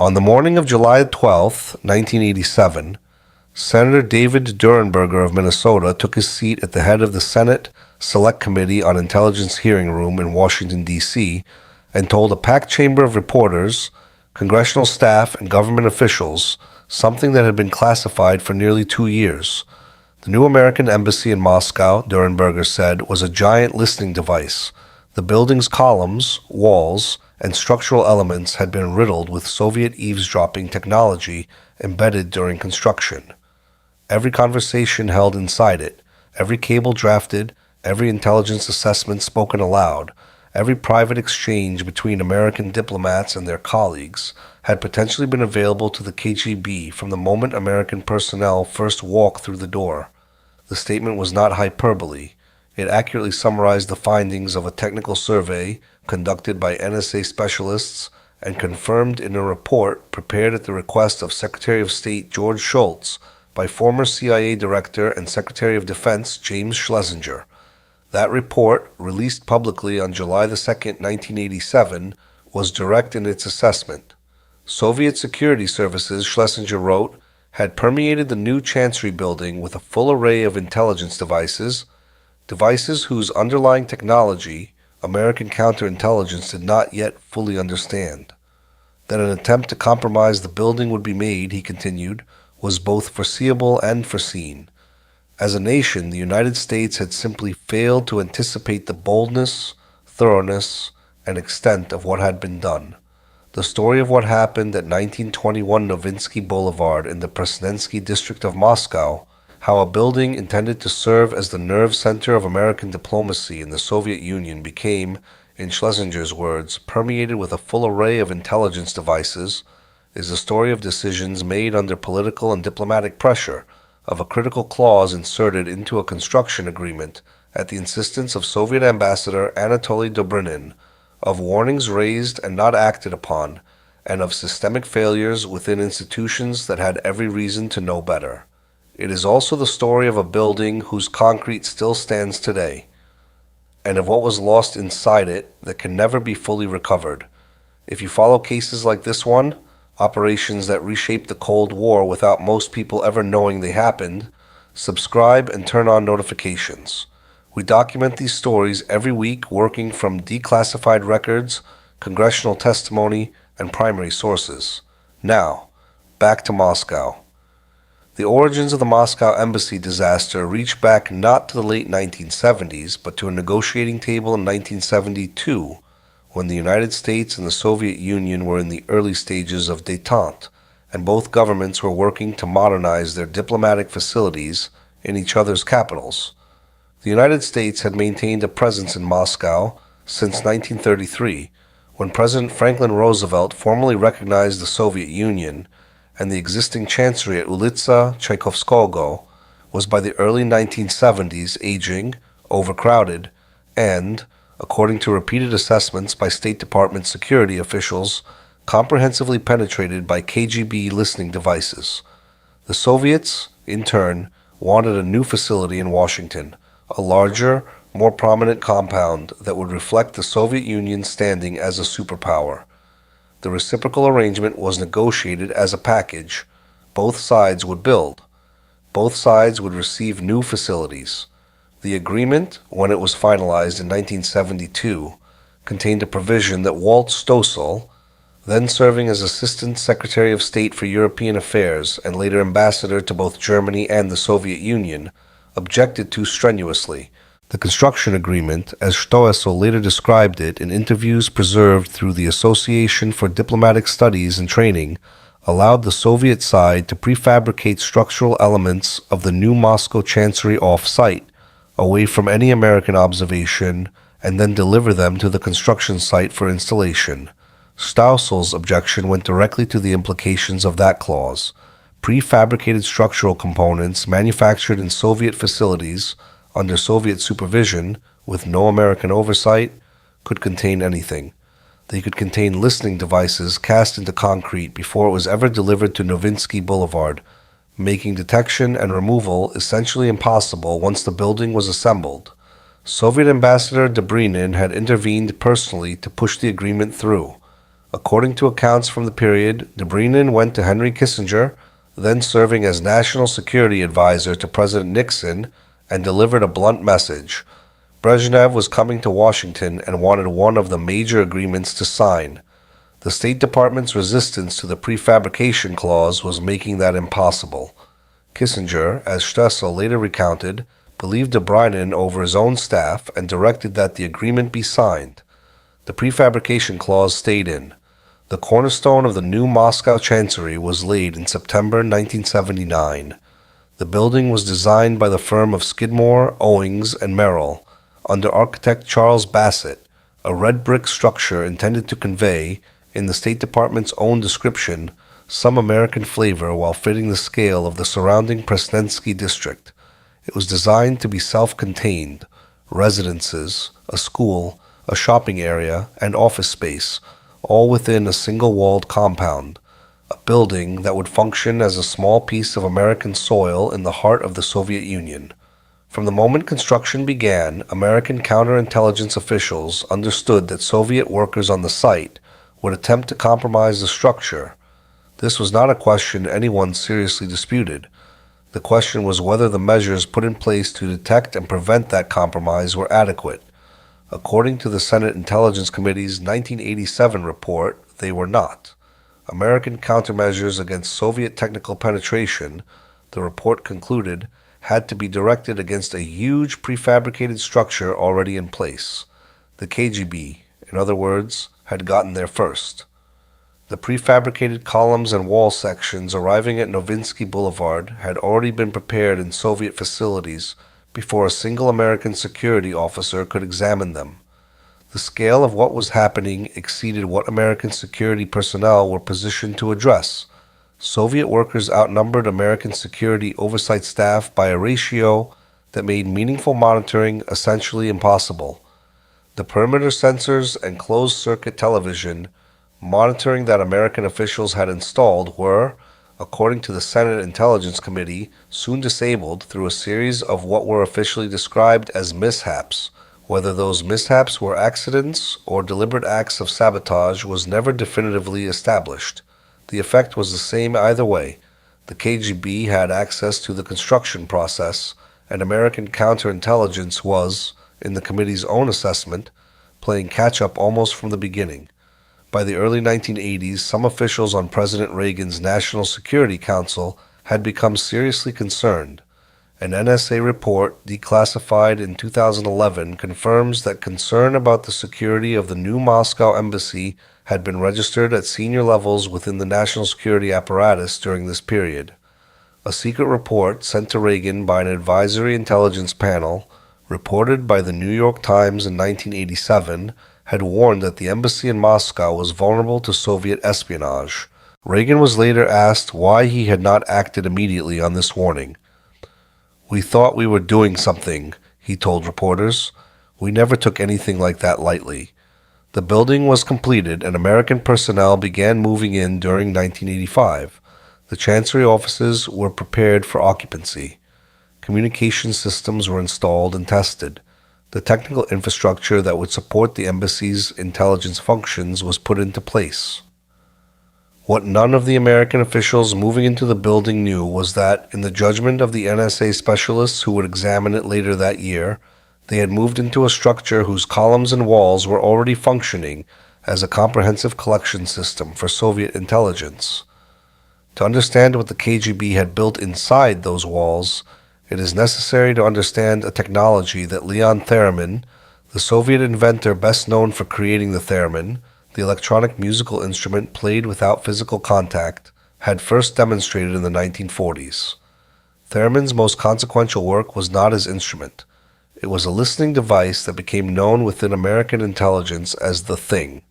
On the morning of July 12, 1987, Senator David Durenberger of Minnesota took his seat at the head of the Senate Select Committee on Intelligence hearing room in Washington, D.C., and told a packed chamber of reporters, congressional staff, and government officials something that had been classified for nearly 2 years. The new American embassy in Moscow, Durenberger said, was a giant listening device. The building's columns, walls, and structural elements had been riddled with Soviet eavesdropping technology embedded during construction. Every conversation held inside it, every cable drafted, every intelligence assessment spoken aloud, every private exchange between American diplomats and their colleagues had potentially been available to the KGB from the moment American personnel first walked through the door. The statement was not hyperbole. It accurately summarized the findings of a technical survey conducted by NSA specialists and confirmed in a report prepared at the request of Secretary of State George Shultz by former CIA Director and Secretary of Defense James Schlesinger. That report, released publicly on July 2, 1987, was direct in its assessment. Soviet security services, Schlesinger wrote, had permeated the new Chancery building with a full array of intelligence devices whose underlying technology American counterintelligence did not yet fully understand. That an attempt to compromise the building would be made, he continued, was both foreseeable and foreseen. As a nation, the United States had simply failed to anticipate the boldness, thoroughness, and extent of what had been done. The story of what happened at 1921 Novinsky Boulevard in the Presnensky district of Moscow, how a building intended to serve as the nerve center of American diplomacy in the Soviet Union became, in Schlesinger's words, permeated with a full array of intelligence devices, is the story of decisions made under political and diplomatic pressure, of a critical clause inserted into a construction agreement at the insistence of Soviet Ambassador Anatoly Dobrynin, of warnings raised and not acted upon, and of systemic failures within institutions that had every reason to know better. It is also the story of a building whose concrete still stands today, and of what was lost inside it that can never be fully recovered. If you follow cases like this one, operations that reshaped the Cold War without most people ever knowing they happened, subscribe and turn on notifications. We document these stories every week, working from declassified records, congressional testimony, and primary sources. Now, back to Moscow. The origins of the Moscow embassy disaster reach back not to the late 1970s, but to a negotiating table in 1972, when the United States and the Soviet Union were in the early stages of détente, and both governments were working to modernize their diplomatic facilities in each other's capitals. The United States had maintained a presence in Moscow since 1933, when President Franklin Roosevelt formally recognized the Soviet Union, and the existing chancery at Ulitsa Tchaikovskogo was by the early 1970s aging, overcrowded, and, according to repeated assessments by State Department security officials, comprehensively penetrated by KGB listening devices. The Soviets, in turn, wanted a new facility in Washington, a larger, more prominent compound that would reflect the Soviet Union's standing as a superpower. The reciprocal arrangement was negotiated as a package. Both sides would build. Both sides would receive new facilities. The agreement, when it was finalized in 1972, contained a provision that Walt Stoessel, then serving as Assistant Secretary of State for European Affairs and later ambassador to both Germany and the Soviet Union, objected to strenuously. The construction agreement, as Stoessel later described it in interviews preserved through the Association for Diplomatic Studies and Training, allowed the Soviet side to prefabricate structural elements of the new Moscow Chancery off-site, away from any American observation, and then deliver them to the construction site for installation. Stoessel's objection went directly to the implications of that clause. Prefabricated structural components manufactured in Soviet facilities under Soviet supervision, with no American oversight, could contain anything. They could contain listening devices cast into concrete before it was ever delivered to Novinsky Boulevard, making detection and removal essentially impossible once the building was assembled. Soviet Ambassador Dobrynin had intervened personally to push the agreement through. According to accounts from the period, Dobrynin went to Henry Kissinger, then serving as National Security Advisor to President Nixon, and delivered a blunt message. Brezhnev was coming to Washington and wanted one of the major agreements to sign. The State Department's resistance to the prefabrication clause was making that impossible. Kissinger, as Stoessel later recounted, believed Dobrynin over his own staff and directed that the agreement be signed. The prefabrication clause stayed in. The cornerstone of the new Moscow chancery was laid in September 1979. The building was designed by the firm of Skidmore, Owings, and Merrill, under architect Charles Bassett, a red brick structure intended to convey, in the State Department's own description, some American flavor while fitting the scale of the surrounding Presnensky district. It was designed to be self-contained, residences, a school, a shopping area, and office space, all within a single-walled compound, a building that would function as a small piece of American soil in the heart of the Soviet Union. From the moment construction began, American counterintelligence officials understood that Soviet workers on the site would attempt to compromise the structure. This was not a question anyone seriously disputed. The question was whether the measures put in place to detect and prevent that compromise were adequate. According to the Senate Intelligence Committee's 1987 report, they were not. American countermeasures against Soviet technical penetration, the report concluded, had to be directed against a huge prefabricated structure already in place. The KGB, in other words, had gotten there first. The prefabricated columns and wall sections arriving at Novinsky Boulevard had already been prepared in Soviet facilities before a single American security officer could examine them. The scale of what was happening exceeded what American security personnel were positioned to address. Soviet workers outnumbered American security oversight staff by a ratio that made meaningful monitoring essentially impossible. The perimeter sensors and closed-circuit television monitoring that American officials had installed were, according to the Senate Intelligence Committee, soon disabled through a series of what were officially described as mishaps. Whether those mishaps were accidents or deliberate acts of sabotage was never definitively established. The effect was the same either way. The KGB had access to the construction process, and American counterintelligence was, in the committee's own assessment, playing catch-up almost from the beginning. By the early 1980s, some officials on President Reagan's National Security Council had become seriously concerned. An NSA report, declassified in 2011, confirms that concern about the security of the new Moscow embassy had been registered at senior levels within the national security apparatus during this period. A secret report sent to Reagan by an advisory intelligence panel, reported by the New York Times in 1987, had warned that the embassy in Moscow was vulnerable to Soviet espionage. Reagan was later asked why he had not acted immediately on this warning. "We thought we were doing something," he told reporters. "We never took anything like that lightly." The building was completed and American personnel began moving in during 1985. The Chancery offices were prepared for occupancy. Communication systems were installed and tested. The technical infrastructure that would support the embassy's intelligence functions was put into place. What none of the American officials moving into the building knew was that, in the judgment of the NSA specialists who would examine it later that year, they had moved into a structure whose columns and walls were already functioning as a comprehensive collection system for Soviet intelligence. To understand what the KGB had built inside those walls, it is necessary to understand a technology that Leon Theremin, the Soviet inventor best known for creating the theremin, the electronic musical instrument played without physical contact, had first demonstrated in the 1940s. Theremin's most consequential work was not his instrument. It was a listening device that became known within American intelligence as the Thing.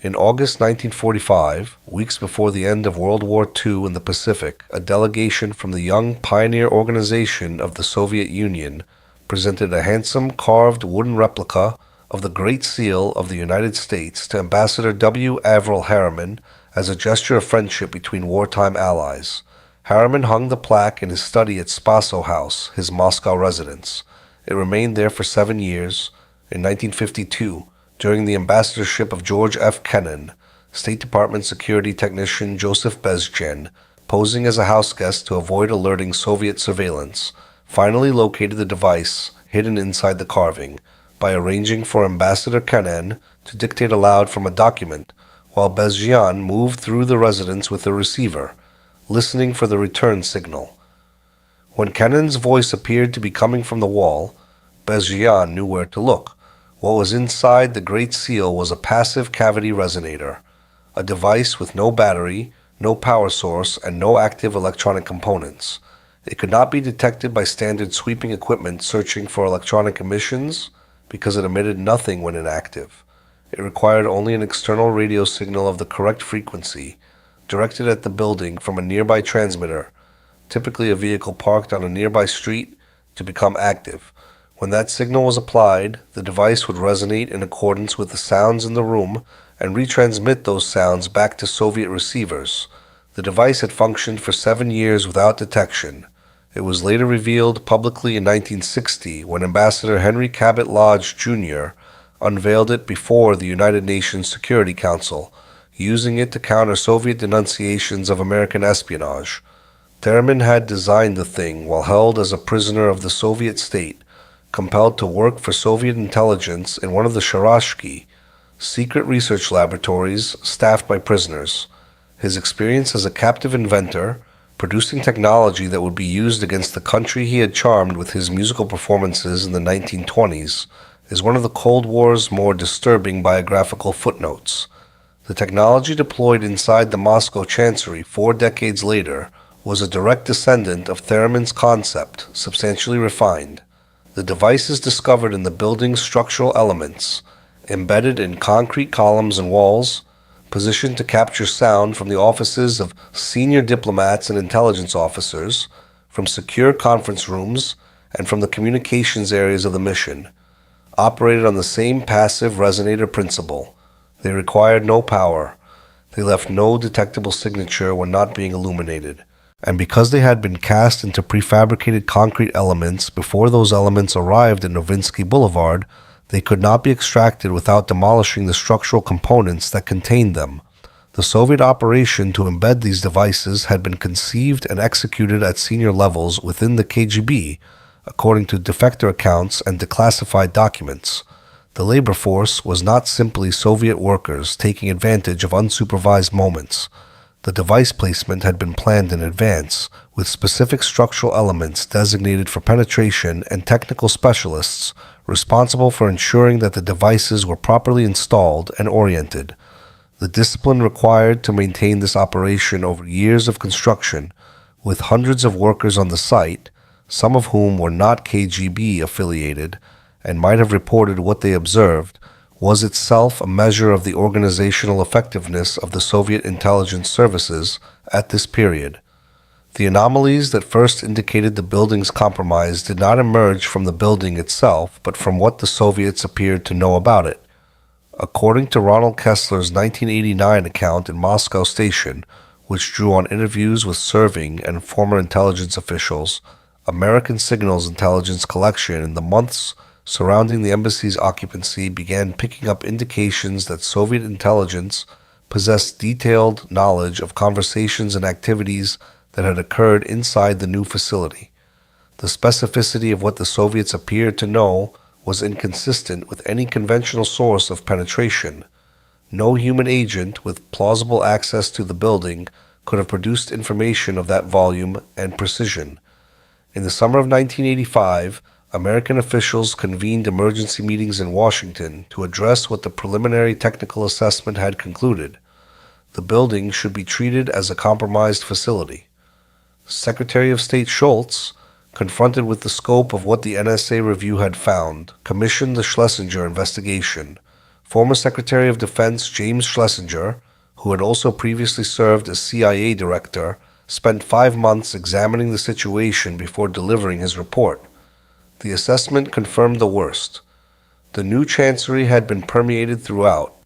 In August 1945, weeks before the end of World War II in the Pacific, a delegation from the Young Pioneer Organization of the Soviet Union presented a handsome carved wooden replica of the Great Seal of the United States to Ambassador W. Averell Harriman as a gesture of friendship between wartime allies. Harriman hung the plaque in his study at Spaso House, his Moscow residence. It remained there for 7 years. In 1952, during the ambassadorship of George F. Kennan, State Department security technician Joseph Bezchen, posing as a house guest to avoid alerting Soviet surveillance, finally located the device hidden inside the carving by arranging for Ambassador Harriman to dictate aloud from a document, while Bezchen moved through the residence with the receiver, listening for the return signal. When Harriman's voice appeared to be coming from the wall, Bezchen knew where to look. What was inside the Great Seal was a passive cavity resonator, a device with no battery, no power source, and no active electronic components. It could not be detected by standard sweeping equipment searching for electronic emissions because it emitted nothing when inactive. It required only an external radio signal of the correct frequency, directed at the building from a nearby transmitter, typically a vehicle parked on a nearby street, to become active. When that signal was applied, the device would resonate in accordance with the sounds in the room and retransmit those sounds back to Soviet receivers. The device had functioned for 7 years without detection. It was later revealed publicly in 1960 when Ambassador Henry Cabot Lodge, Jr. unveiled it before the United Nations Security Council, using it to counter Soviet denunciations of American espionage. Theremin had designed the thing while held as a prisoner of the Soviet state, compelled to work for Soviet intelligence in one of the Sharashki, secret research laboratories staffed by prisoners. His experience as a captive inventor, producing technology that would be used against the country he had charmed with his musical performances in the 1920s, is one of the Cold War's more disturbing biographical footnotes. The technology deployed inside the Moscow chancery 4 decades later was a direct descendant of Theremin's concept, substantially refined. The devices discovered in the building's structural elements, embedded in concrete columns and walls, positioned to capture sound from the offices of senior diplomats and intelligence officers, from secure conference rooms, and from the communications areas of the mission, operated on the same passive resonator principle. They required no power. They left no detectable signature when not being illuminated. And because they had been cast into prefabricated concrete elements before those elements arrived at Novinsky Boulevard, they could not be extracted without demolishing the structural components that contained them. The Soviet operation to embed these devices had been conceived and executed at senior levels within the KGB, according to defector accounts and declassified documents. The labor force was not simply Soviet workers taking advantage of unsupervised moments. The device placement had been planned in advance, with specific structural elements designated for penetration and technical specialists responsible for ensuring that the devices were properly installed and oriented. The discipline required to maintain this operation over years of construction, with hundreds of workers on the site, some of whom were not KGB affiliated and might have reported what they observed, was itself a measure of the organizational effectiveness of the Soviet intelligence services at this period. The anomalies that first indicated the building's compromise did not emerge from the building itself, but from what the Soviets appeared to know about it. According to Ronald Kessler's 1989 account in Moscow Station, which drew on interviews with serving and former intelligence officials, American signals intelligence collection in the months surrounding the embassy's occupancy began picking up indications that Soviet intelligence possessed detailed knowledge of conversations and activities that had occurred inside the new facility. The specificity of what the Soviets appeared to know was inconsistent with any conventional source of penetration. No human agent with plausible access to the building could have produced information of that volume and precision. In the summer of 1985, American officials convened emergency meetings in Washington to address what the preliminary technical assessment had concluded. The building should be treated as a compromised facility. Secretary of State Shultz, confronted with the scope of what the NSA review had found, commissioned the Schlesinger investigation. Former Secretary of Defense James Schlesinger, who had also previously served as CIA director, spent 5 months examining the situation before delivering his report. The assessment confirmed the worst. The new chancery had been permeated throughout.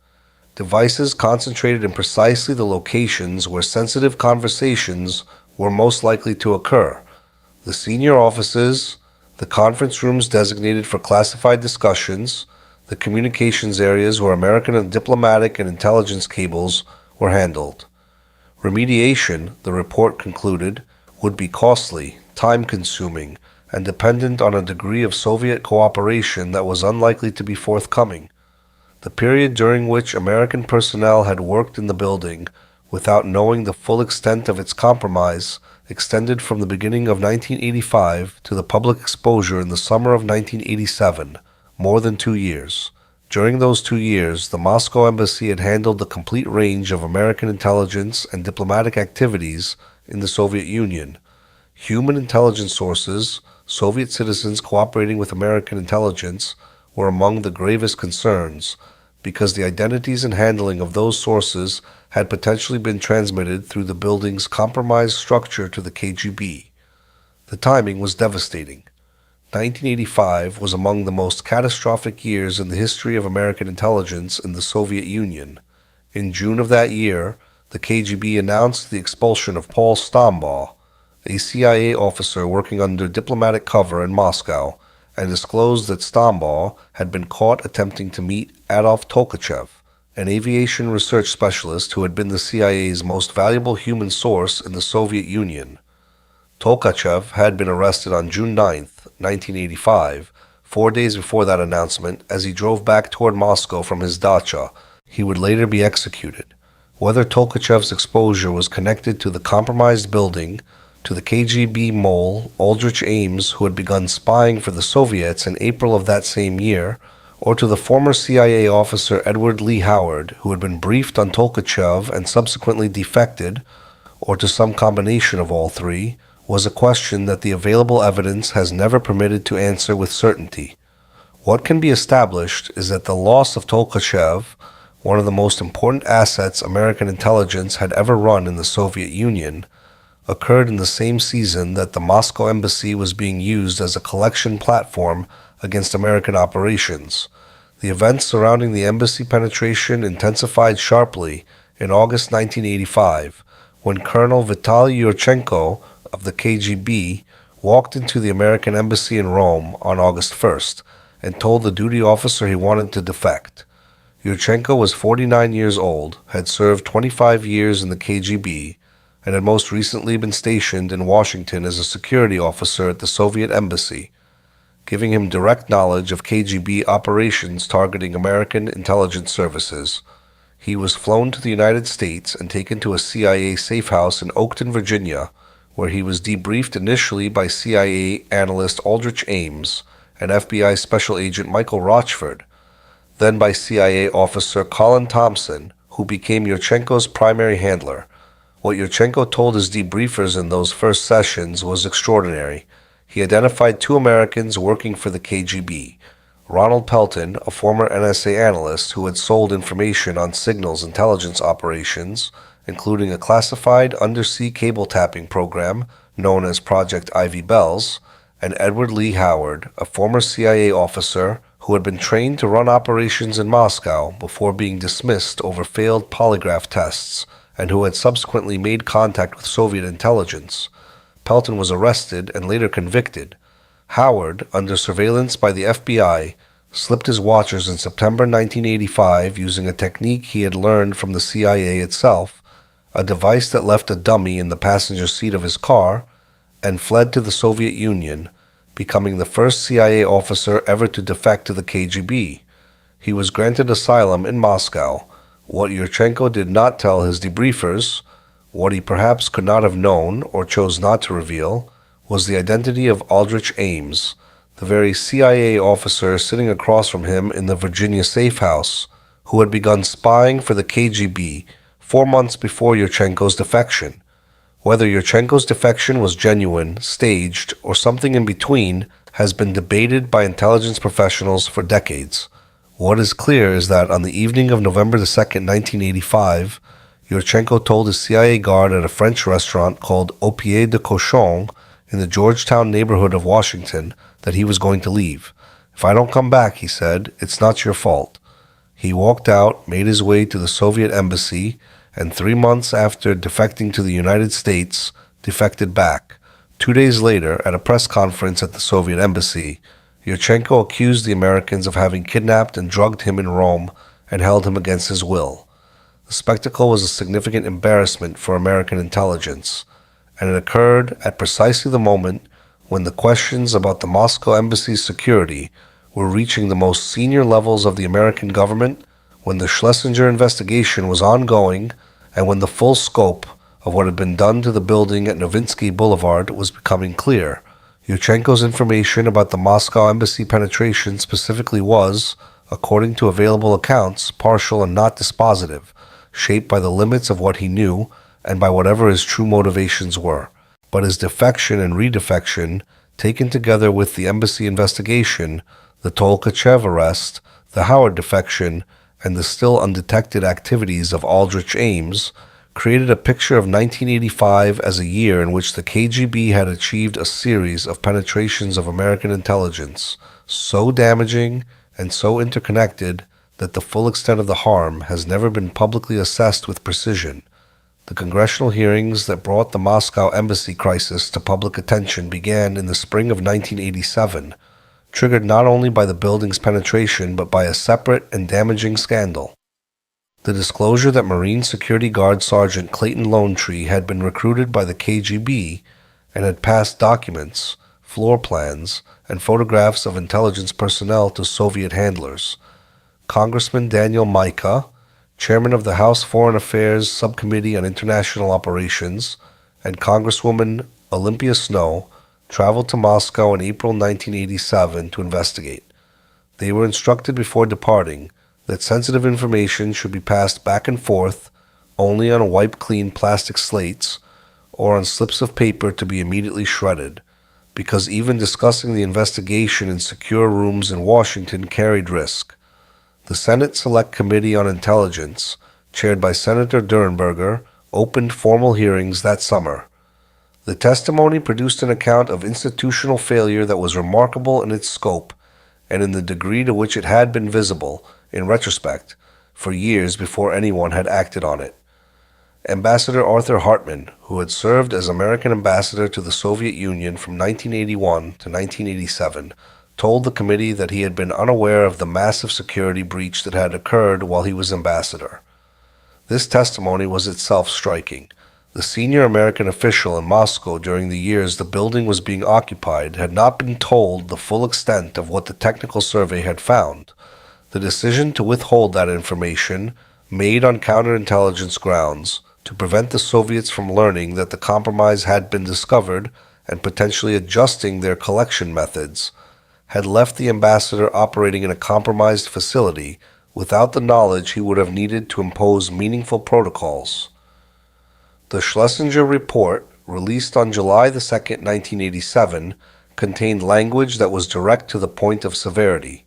Devices concentrated in precisely the locations where sensitive conversations were most likely to occur. The senior offices, the conference rooms designated for classified discussions, the communications areas where American diplomatic and intelligence cables were handled. Remediation, the report concluded, would be costly, time-consuming, and dependent on a degree of Soviet cooperation that was unlikely to be forthcoming. The period during which American personnel had worked in the building without knowing the full extent of its compromise extended from the beginning of 1985 to the public exposure in the summer of 1987, more than 2 years. During those 2 years, the Moscow embassy had handled the complete range of American intelligence and diplomatic activities in the Soviet Union. Human intelligence sources, Soviet citizens cooperating with American intelligence, were among the gravest concerns, because the identities and handling of those sources had potentially been transmitted through the building's compromised structure to the KGB. The timing was devastating. 1985 was among the most catastrophic years in the history of American intelligence in the Soviet Union. In June of that year, the KGB announced the expulsion of Paul Stambaugh, a CIA officer working under diplomatic cover in Moscow, and disclosed that Stambaugh had been caught attempting to meet Adolf Tolkachev, an aviation research specialist who had been the CIA's most valuable human source in the Soviet Union. Tolkachev had been arrested on June 9, 1985, 4 days before that announcement, as he drove back toward Moscow from his dacha. He would later be executed. Whether Tolkachev's exposure was connected to the compromised building, to the KGB mole Aldrich Ames, who had begun spying for the Soviets in April of that same year, or to the former CIA officer Edward Lee Howard, who had been briefed on Tolkachev and subsequently defected, or to some combination of all three, was a question that the available evidence has never permitted to answer with certainty. What can be established is that the loss of Tolkachev, one of the most important assets American intelligence had ever run in the Soviet Union, occurred in the same season that the Moscow embassy was being used as a collection platform against American operations. The events surrounding the embassy penetration intensified sharply in August 1985, when Colonel Vitaly Yurchenko of the KGB walked into the American embassy in Rome on August 1st and told the duty officer he wanted to defect. Yurchenko was 49 years old, had served 25 years in the KGB, and had most recently been stationed in Washington as a security officer at the Soviet embassy, giving him direct knowledge of KGB operations targeting American intelligence services. He was flown to the United States and taken to a CIA safe house in Oakton, Virginia, where he was debriefed initially by CIA analyst Aldrich Ames and FBI Special Agent Michael Rochford, then by CIA officer Colin Thompson, who became Yurchenko's primary handler. What Yurchenko told his debriefers in those first sessions was extraordinary. He identified 2 Americans working for the KGB, Ronald Pelton, a former NSA analyst who had sold information on signals intelligence operations, including a classified undersea cable tapping program known as Project Ivy Bells, and Edward Lee Howard, a former CIA officer who had been trained to run operations in Moscow before being dismissed over failed polygraph tests, and who had subsequently made contact with Soviet intelligence. Pelton was arrested and later convicted. Howard, under surveillance by the FBI, slipped his watchers in September 1985 using a technique he had learned from the CIA itself, a device that left a dummy in the passenger seat of his car, and fled to the Soviet Union, becoming the first CIA officer ever to defect to the KGB. He was granted asylum in Moscow. What Yurchenko did not tell his debriefers, what he perhaps could not have known or chose not to reveal, was the identity of Aldrich Ames, the very CIA officer sitting across from him in the Virginia safe house, who had begun spying for the KGB 4 months before Yurchenko's defection. Whether Yurchenko's defection was genuine, staged, or something in between has been debated by intelligence professionals for decades. What is clear is that on the evening of November 2, 1985, Yurchenko told his CIA guard at a French restaurant called Au Pied de Cochon in the Georgetown neighborhood of Washington that he was going to leave. "If I don't come back," he said, "it's not your fault." He walked out, made his way to the Soviet embassy, and 3 months after defecting to the United States, defected back. 2 days later, at a press conference at the Soviet embassy, Yurchenko accused the Americans of having kidnapped and drugged him in Rome and held him against his will. The spectacle was a significant embarrassment for American intelligence, and it occurred at precisely the moment when the questions about the Moscow embassy's security were reaching the most senior levels of the American government, when the Schlesinger investigation was ongoing, and when the full scope of what had been done to the building at Novinsky Boulevard was becoming clear. Yurchenko's information about the Moscow embassy penetration specifically was, according to available accounts, partial and not dispositive, shaped by the limits of what he knew and by whatever his true motivations were. But his defection and redefection, taken together with the embassy investigation, the Tolkachev arrest, the Howard defection, and the still undetected activities of Aldrich Ames, created a picture of 1985 as a year in which the KGB had achieved a series of penetrations of American intelligence, so damaging and so interconnected that the full extent of the harm has never been publicly assessed with precision. The congressional hearings that brought the Moscow embassy crisis to public attention began in the spring of 1987, triggered not only by the building's penetration but by a separate and damaging scandal. The disclosure that Marine Security Guard Sergeant Clayton Lonetree had been recruited by the KGB and had passed documents, floor plans, and photographs of intelligence personnel to Soviet handlers. Congressman Daniel Mica, chairman of the House Foreign Affairs Subcommittee on International Operations, and Congresswoman Olympia Snow traveled to Moscow in April 1987 to investigate. They were instructed before departing that sensitive information should be passed back and forth only on wipe-clean plastic slates or on slips of paper to be immediately shredded, because even discussing the investigation in secure rooms in Washington carried risk. The Senate Select Committee on Intelligence, chaired by Senator Durenberger, opened formal hearings that summer. The testimony produced an account of institutional failure that was remarkable in its scope and in the degree to which it had been visible, in retrospect, for years before anyone had acted on it. Ambassador Arthur Hartman, who had served as American ambassador to the Soviet Union from 1981 to 1987, told the committee that he had been unaware of the massive security breach that had occurred while he was ambassador. This testimony was itself striking. The senior American official in Moscow during the years the building was being occupied had not been told the full extent of what the technical survey had found. The decision to withhold that information, made on counterintelligence grounds, to prevent the Soviets from learning that the compromise had been discovered and potentially adjusting their collection methods, had left the ambassador operating in a compromised facility without the knowledge he would have needed to impose meaningful protocols. The Schlesinger report, released on July 2, 1987, contained language that was direct to the point of severity.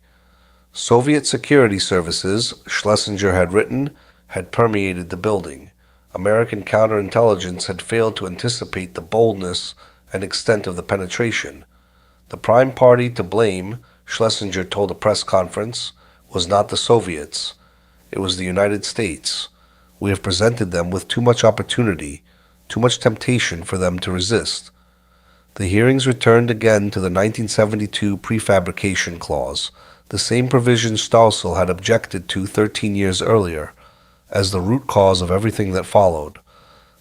Soviet security services, Schlesinger had written, had permeated the building. American counterintelligence had failed to anticipate the boldness and extent of the penetration. The prime party to blame, Schlesinger told a press conference, was not the Soviets. It was the United States. We have presented them with too much opportunity, too much temptation for them to resist. The hearings returned again to the 1972 prefabrication clause, the same provision Stoessel had objected to 13 years earlier, as the root cause of everything that followed.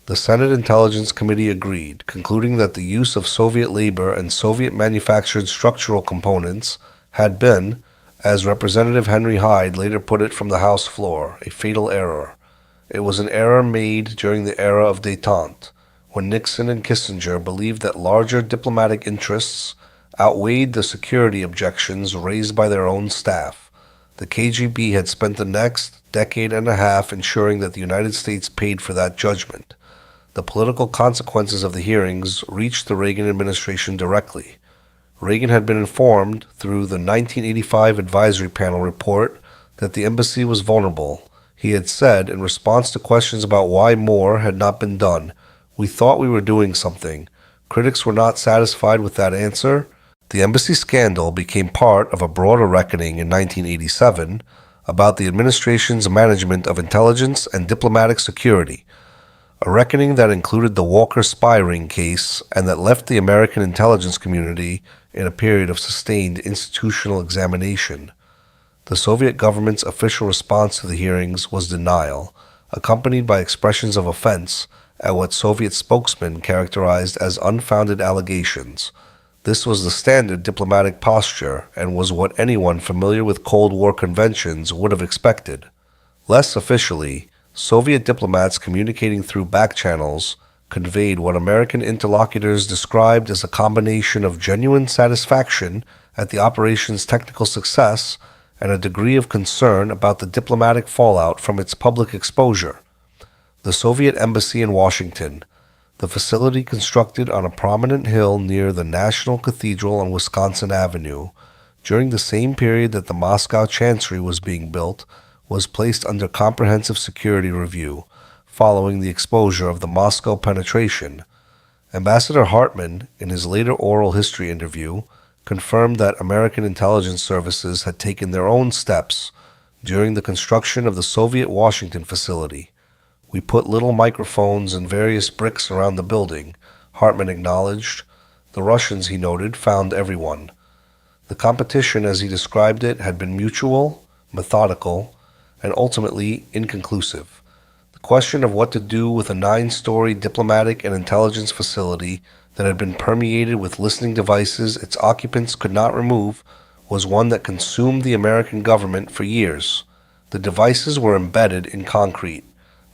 The Senate Intelligence Committee agreed, concluding that the use of Soviet labor and Soviet-manufactured structural components had been, as Representative Henry Hyde later put it from the House floor, a fatal error. It was an error made during the era of détente, when Nixon and Kissinger believed that larger diplomatic interests outweighed the security objections raised by their own staff. The KGB had spent the next decade and a half ensuring that the United States paid for that judgment. The political consequences of the hearings reached the Reagan administration directly. Reagan had been informed through the 1985 Advisory Panel report that the embassy was vulnerable. He had said, in response to questions about why more had not been done, "We thought we were doing something." Critics were not satisfied with that answer. The embassy scandal became part of a broader reckoning in 1987 about the administration's management of intelligence and diplomatic security, a reckoning that included the Walker spy ring case and that left the American intelligence community in a period of sustained institutional examination. The Soviet government's official response to the hearings was denial, accompanied by expressions of offense at what Soviet spokesmen characterized as unfounded allegations. This was the standard diplomatic posture and was what anyone familiar with Cold War conventions would have expected. Less officially, Soviet diplomats communicating through back channels conveyed what American interlocutors described as a combination of genuine satisfaction at the operation's technical success and a degree of concern about the diplomatic fallout from its public exposure. The Soviet Embassy in Washington, the facility constructed on a prominent hill near the National Cathedral on Wisconsin Avenue, during the same period that the Moscow Chancery was being built, was placed under comprehensive security review, following the exposure of the Moscow penetration. Ambassador Harriman, in his later oral history interview, confirmed that American intelligence services had taken their own steps during the construction of the Soviet Washington facility. "We put little microphones and various bricks around the building," Harriman acknowledged. The Russians, he noted, found everyone. The competition, as he described it, had been mutual, methodical, and ultimately inconclusive. The question of what to do with a 9-story diplomatic and intelligence facility that had been permeated with listening devices its occupants could not remove was one that consumed the American government for years. The devices were embedded in concrete.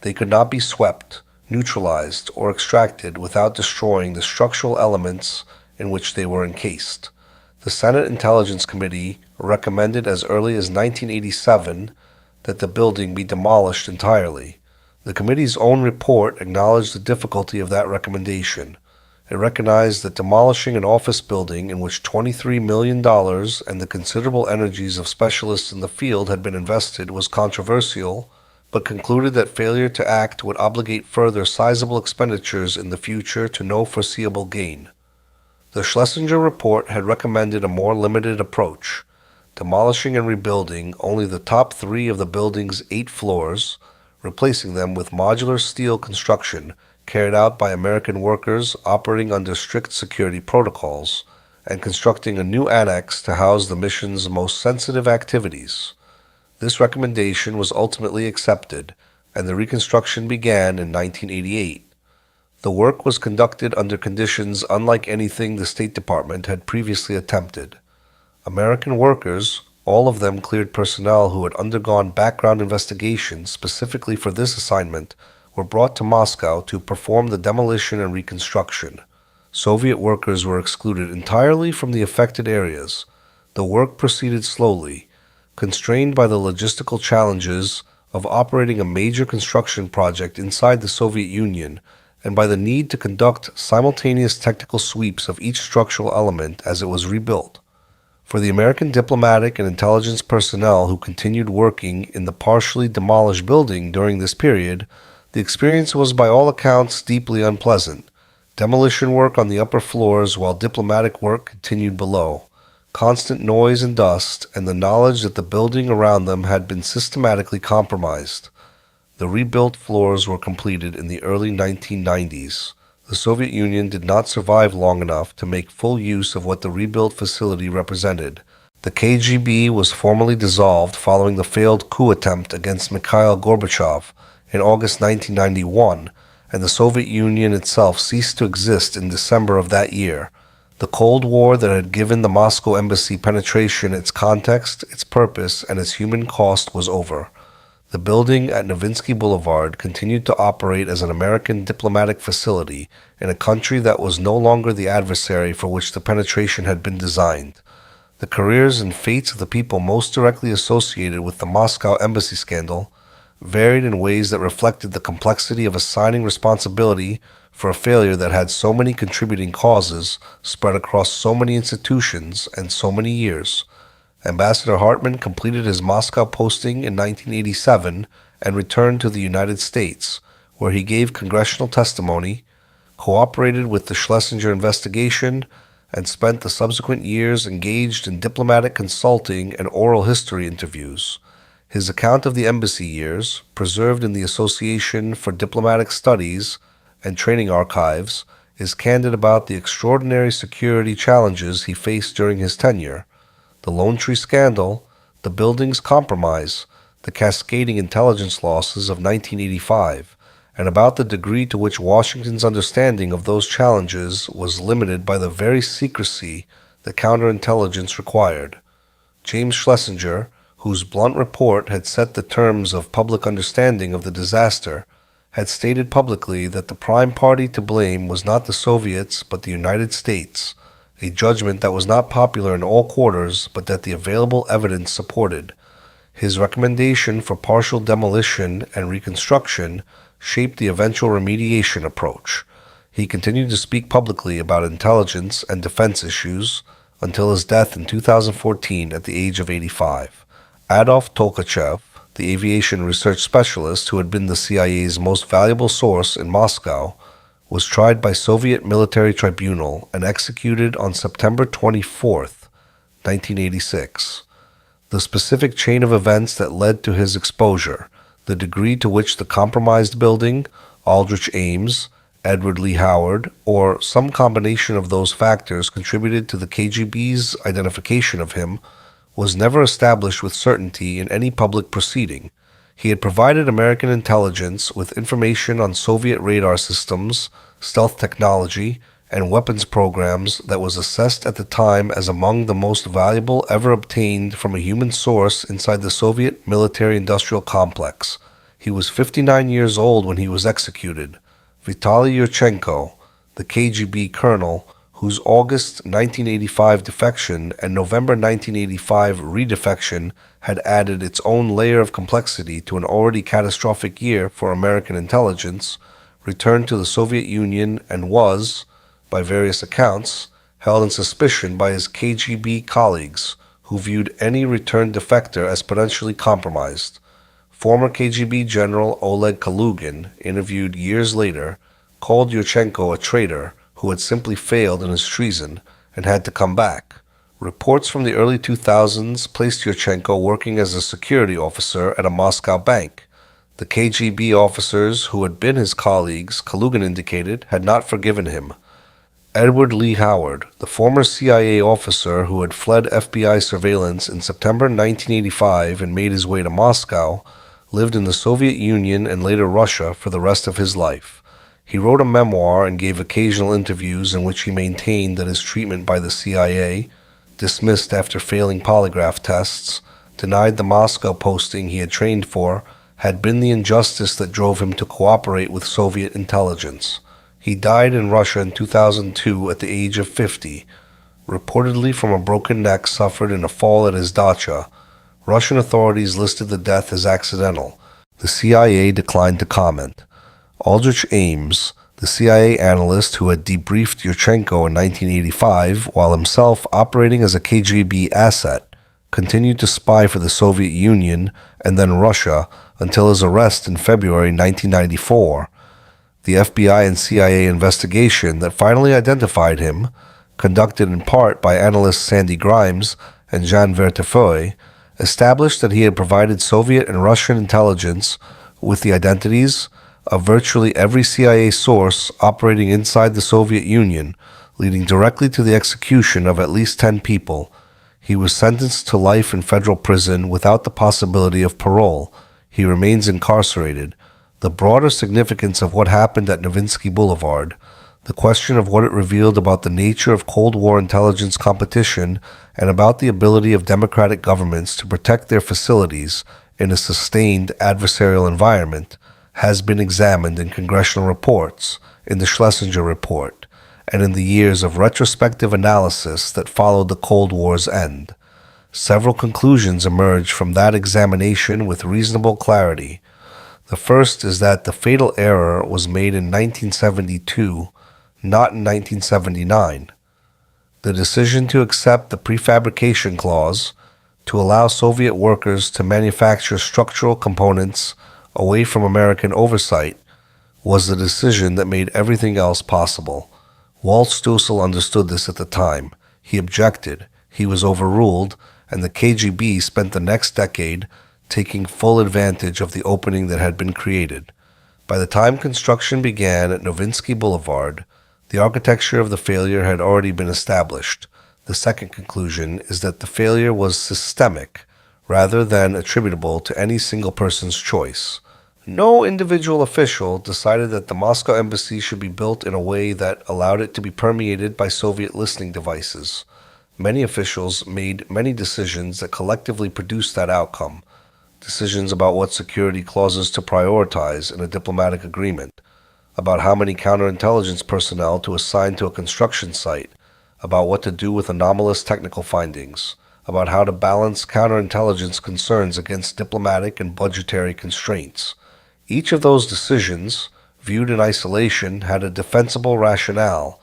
They could not be swept, neutralized, or extracted without destroying the structural elements in which they were encased. The Senate Intelligence Committee recommended as early as 1987 that the building be demolished entirely. The committee's own report acknowledged the difficulty of that recommendation. It recognized that demolishing an office building in which $23 million and the considerable energies of specialists in the field had been invested was controversial, but concluded that failure to act would obligate further sizable expenditures in the future to no foreseeable gain. The Schlesinger report had recommended a more limited approach, demolishing and rebuilding only the top 3 of the building's 8 floors, replacing them with modular steel construction carried out by American workers operating under strict security protocols, and constructing a new annex to house the mission's most sensitive activities. This recommendation was ultimately accepted, and the reconstruction began in 1988. The work was conducted under conditions unlike anything the State Department had previously attempted. American workers, all of them cleared personnel who had undergone background investigations specifically for this assignment, were brought to Moscow to perform the demolition and reconstruction. Soviet workers were excluded entirely from the affected areas. The work proceeded slowly, constrained by the logistical challenges of operating a major construction project inside the Soviet Union and by the need to conduct simultaneous technical sweeps of each structural element as it was rebuilt. For the American diplomatic and intelligence personnel who continued working in the partially demolished building during this period, the experience was by all accounts deeply unpleasant. Demolition work on the upper floors while diplomatic work continued below. Constant noise and dust, and the knowledge that the building around them had been systematically compromised. The rebuilt floors were completed in the early 1990s. The Soviet Union did not survive long enough to make full use of what the rebuilt facility represented. The KGB was formally dissolved following the failed coup attempt against Mikhail Gorbachev in August 1991, and the Soviet Union itself ceased to exist in December of that year. The Cold War that had given the Moscow embassy penetration its context, its purpose, and its human cost was over. The building at Novinsky Boulevard continued to operate as an American diplomatic facility in a country that was no longer the adversary for which the penetration had been designed. The careers and fates of the people most directly associated with the Moscow embassy scandal varied in ways that reflected the complexity of assigning responsibility for a failure that had so many contributing causes spread across so many institutions and so many years. Ambassador Harriman completed his Moscow posting in 1987 and returned to the United States, where he gave congressional testimony, cooperated with the Schlesinger investigation, and spent the subsequent years engaged in diplomatic consulting and oral history interviews. His account of the embassy years, preserved in the Association for Diplomatic Studies and Training Archives, is candid about the extraordinary security challenges he faced during his tenure, the Lone Tree scandal, the building's compromise, the cascading intelligence losses of 1985, and about the degree to which Washington's understanding of those challenges was limited by the very secrecy that counterintelligence required. James Schlesinger, whose blunt report had set the terms of public understanding of the disaster, had stated publicly that the prime party to blame was not the Soviets but the United States, a judgment that was not popular in all quarters but that the available evidence supported. His recommendation for partial demolition and reconstruction shaped the eventual remediation approach. He continued to speak publicly about intelligence and defense issues until his death in 2014 at the age of 85. Adolf Tolkachev, the aviation research specialist who had been the CIA's most valuable source in Moscow, was tried by Soviet military tribunal and executed on September 24, 1986. The specific chain of events that led to his exposure, the degree to which the compromised building, Aldrich Ames, Edward Lee Howard, or some combination of those factors contributed to the KGB's identification of him, was never established with certainty in any public proceeding. He had provided American intelligence with information on Soviet radar systems, stealth technology, and weapons programs that was assessed at the time as among the most valuable ever obtained from a human source inside the Soviet military-industrial complex. He was 59 years old when he was executed. Vitaly Yurchenko, the KGB colonel, whose August 1985 defection and November 1985 redefection had added its own layer of complexity to an already catastrophic year for American intelligence, returned to the Soviet Union and was, by various accounts, held in suspicion by his KGB colleagues, who viewed any returned defector as potentially compromised. Former KGB General Oleg Kalugin, interviewed years later, called Yurchenko a traitor who had simply failed in his treason and had to come back. Reports from the early 2000s placed Yurchenko working as a security officer at a Moscow bank. The KGB officers who had been his colleagues, Kalugin indicated, had not forgiven him. Edward Lee Howard, the former CIA officer who had fled FBI surveillance in September 1985 and made his way to Moscow, lived in the Soviet Union and later Russia for the rest of his life. He wrote a memoir and gave occasional interviews in which he maintained that his treatment by the CIA, dismissed after failing polygraph tests, denied the Moscow posting he had trained for, had been the injustice that drove him to cooperate with Soviet intelligence. He died in Russia in 2002 at the age of 50, reportedly from a broken neck suffered in a fall at his dacha. Russian authorities listed the death as accidental. The CIA declined to comment. Aldrich Ames, the CIA analyst who had debriefed Yurchenko in 1985 while himself operating as a KGB asset, continued to spy for the Soviet Union and then Russia until his arrest in February 1994. The FBI and CIA investigation that finally identified him, conducted in part by analysts Sandy Grimes and Jean Vertefeuille, established that he had provided Soviet and Russian intelligence with the identities of virtually every CIA source operating inside the Soviet Union, leading directly to the execution of at least 10 people. He was sentenced to life in federal prison without the possibility of parole. He remains incarcerated. The broader significance of what happened at Novinsky Boulevard, the question of what it revealed about the nature of Cold War intelligence competition and about the ability of democratic governments to protect their facilities in a sustained adversarial environment, has been examined in congressional reports, in the Schlesinger Report, and in the years of retrospective analysis that followed the Cold War's end. Several conclusions emerged from that examination with reasonable clarity. The first is that the fatal error was made in 1972, not in 1979. The decision to accept the prefabrication clause, to allow Soviet workers to manufacture structural components away from American oversight, was the decision that made everything else possible. Walt Stoessel understood this at the time. He objected, he was overruled, and the KGB spent the next decade taking full advantage of the opening that had been created. By the time construction began at Novinsky Boulevard, The architecture of the failure had already been established. The second conclusion is that the failure was systemic, rather than attributable to any single person's choice. No individual official decided that the Moscow embassy should be built in a way that allowed it to be permeated by Soviet listening devices. Many officials made many decisions that collectively produced that outcome. Decisions about what security clauses to prioritize in a diplomatic agreement, about how many counterintelligence personnel to assign to a construction site, about what to do with anomalous technical findings, about how to balance counterintelligence concerns against diplomatic and budgetary constraints. Each of those decisions, viewed in isolation, had a defensible rationale.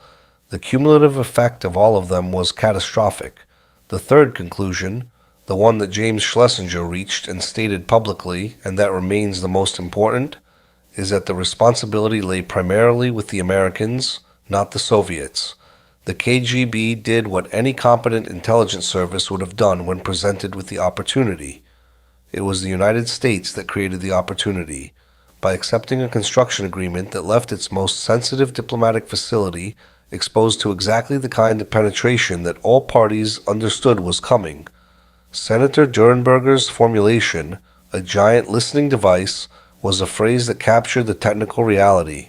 The cumulative effect of all of them was catastrophic. The third conclusion, the one that James Schlesinger reached and stated publicly, and that remains the most important, is that the responsibility lay primarily with the Americans, not the Soviets. The KGB did what any competent intelligence service would have done when presented with the opportunity. It was the United States that created the opportunity. By accepting a construction agreement that left its most sensitive diplomatic facility exposed to exactly the kind of penetration that all parties understood was coming. Senator Durenberger's formulation, a giant listening device, was a phrase that captured the technical reality.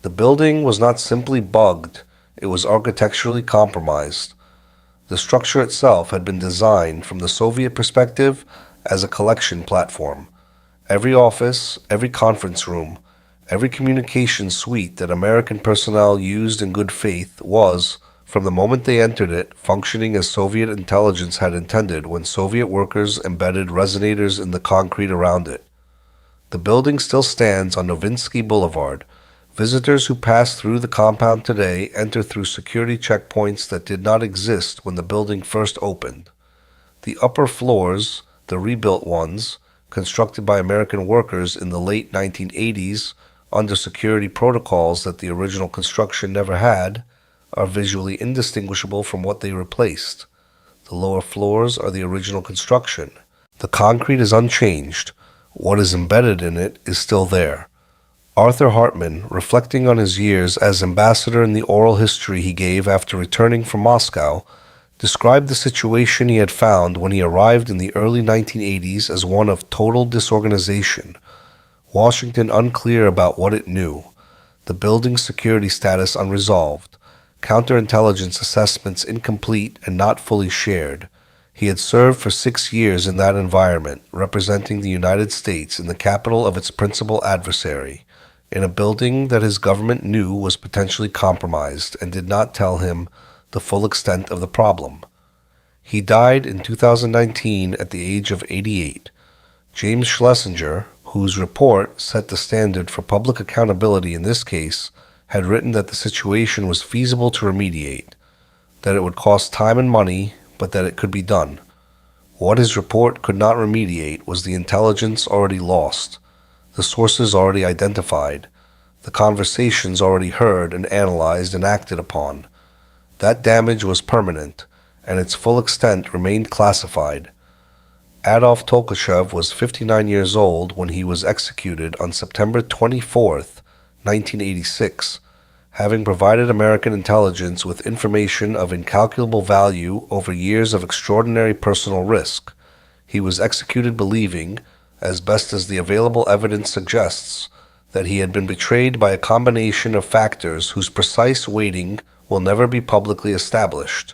The building was not simply bugged, it was architecturally compromised. The structure itself had been designed from the Soviet perspective as a collection platform. Every office, every conference room, every communication suite that American personnel used in good faith was, from the moment they entered it, functioning as Soviet intelligence had intended when Soviet workers embedded resonators in the concrete around it. The building still stands on Novinsky Boulevard. Visitors who pass through the compound today enter through security checkpoints that did not exist when the building first opened. The upper floors, the rebuilt ones, constructed by American workers in the late 1980s under security protocols that the original construction never had, are visually indistinguishable from what they replaced. The lower floors are the original construction. The concrete is unchanged. What is embedded in it is still there. Arthur Hartman, reflecting on his years as ambassador in the oral history he gave after returning from Moscow, described the situation he had found when he arrived in the early 1980s as one of total disorganization. Washington unclear about what it knew, the building's security status unresolved, counterintelligence assessments incomplete and not fully shared. He had served for 6 years in that environment, representing the United States in the capital of its principal adversary, in a building that his government knew was potentially compromised and did not tell him the full extent of the problem. He died in 2019 at the age of 88. James Schlesinger, whose report set the standard for public accountability in this case, had written that the situation was feasible to remediate, that it would cost time and money, but that it could be done. What his report could not remediate was the intelligence already lost, the sources already identified, the conversations already heard and analyzed and acted upon. That damage was permanent, and its full extent remained classified. Adolf Tolkachev was 59 years old when he was executed on September 24th, 1986, having provided American intelligence with information of incalculable value over years of extraordinary personal risk. He was executed believing, as best as the available evidence suggests, that he had been betrayed by a combination of factors whose precise weighting will never be publicly established.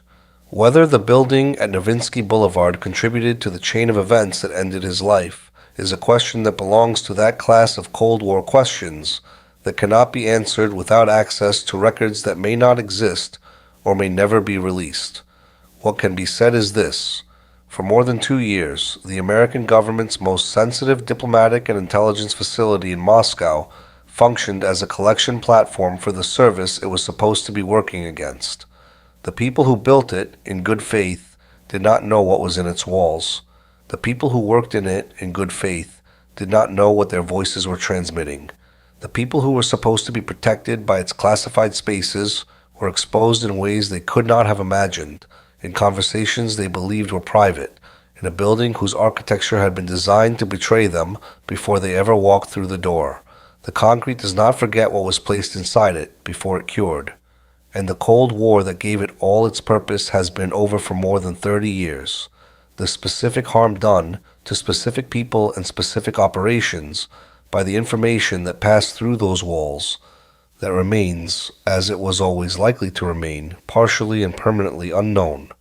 Whether the building at Novinsky Boulevard contributed to the chain of events that ended his life is a question that belongs to that class of Cold War questions that cannot be answered without access to records that may not exist or may never be released. What can be said is this: for more than 2 years, the American government's most sensitive diplomatic and intelligence facility in Moscow functioned as a collection platform for the service it was supposed to be working against. The people who built it, in good faith, did not know what was in its walls. The people who worked in it, in good faith, did not know what their voices were transmitting. The people who were supposed to be protected by its classified spaces were exposed in ways they could not have imagined, in conversations they believed were private, in a building whose architecture had been designed to betray them before they ever walked through the door. The concrete does not forget what was placed inside it before it cured. and the Cold War that gave it all its purpose has been over for more than 30 years. The specific harm done to specific people and specific operations by the information that passed through those walls that remains, as it was always likely to remain, partially and permanently unknown.